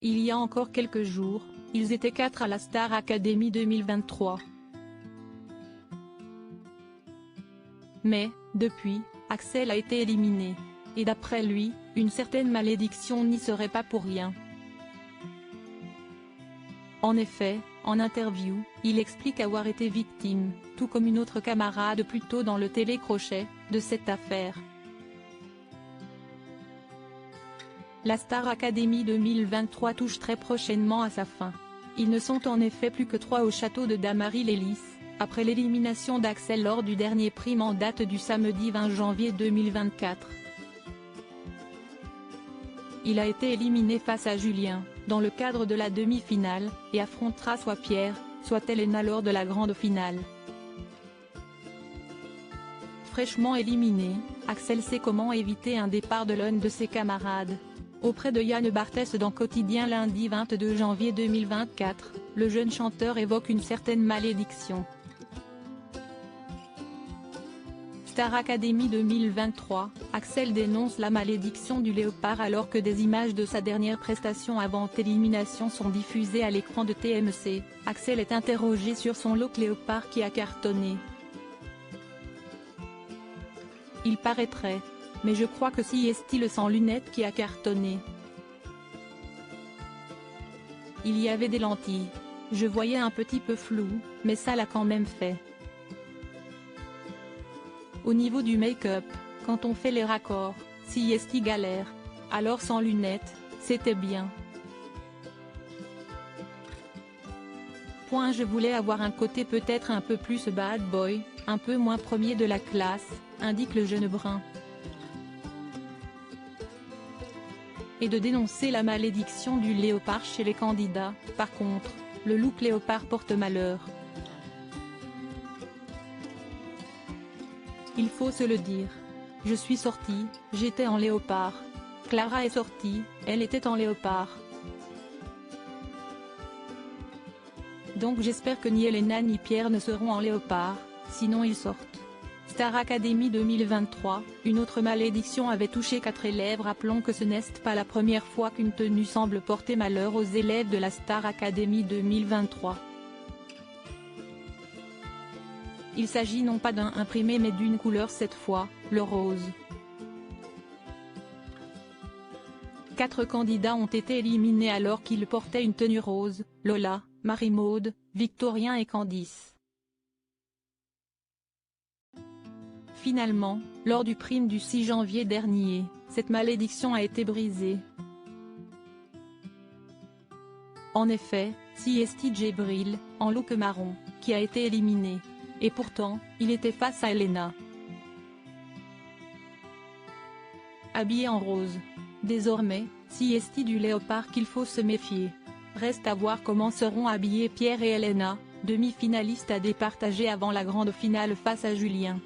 Il y a encore quelques jours, ils étaient 4 à la Star Academy 2023. Mais, depuis, Axel a été éliminé. Et d'après lui, une certaine malédiction n'y serait pas pour rien. En effet, en interview, il explique avoir été victime, tout comme une autre camarade plus tôt dans le télécrochet, de cette affaire. La Star Academy 2023 touche très prochainement à sa fin. Ils ne sont en effet plus que 3 au château de Damary-Lélis, après l'élimination d'Axel lors du dernier prime en date du samedi 20 janvier 2024. Il a été éliminé face à Julien, dans le cadre de la demi-finale, et affrontera soit Pierre, soit Elena lors de la grande finale. Fraîchement éliminé, Axel sait comment éviter un départ de l'un de ses camarades. Auprès de Yann Barthès dans Quotidien lundi 22 janvier 2024, le jeune chanteur évoque une certaine malédiction. Star Academy 2023, Axel dénonce la malédiction du léopard alors que des images de sa dernière prestation avant élimination sont diffusées à l'écran de TMC. Axel est interrogé sur son look léopard qui a cartonné. Il paraîtrait. Mais je crois que c'est le sans lunettes qui a cartonné. Il y avait des lentilles. Je voyais un petit peu flou, mais ça l'a quand même fait. Au niveau du make-up, quand on fait les raccords, si galère. Alors sans lunettes, c'était bien. Je voulais avoir un côté peut-être un peu plus bad boy, un peu moins premier de la classe, indique le jeune brun. Et de dénoncer la malédiction du léopard chez les candidats. Par contre, le look léopard porte malheur. Il faut se le dire. Je suis sortie, j'étais en léopard. Clara est sortie, elle était en léopard. Donc j'espère que ni Elena ni Pierre ne seront en léopard, sinon ils sortent. Star Academy 2023, une autre malédiction avait touché 4 élèves. Rappelons que ce n'est pas la première fois qu'une tenue semble porter malheur aux élèves de la Star Academy 2023. Il s'agit non pas d'un imprimé mais d'une couleur cette fois, le rose. 4 candidats ont été éliminés alors qu'ils portaient une tenue rose, Lola, Marie-Maude, Victorien et Candice. Finalement, lors du prime du 6 janvier dernier, cette malédiction a été brisée. En effet, c'est Djibril, en look marron, qui a été éliminé. Et pourtant, il était face à Elena. Habillé en rose. Désormais, c'est du léopard qu'il faut se méfier. Reste à voir comment seront habillés Pierre et Elena, demi-finalistes à départager avant la grande finale face à Julien.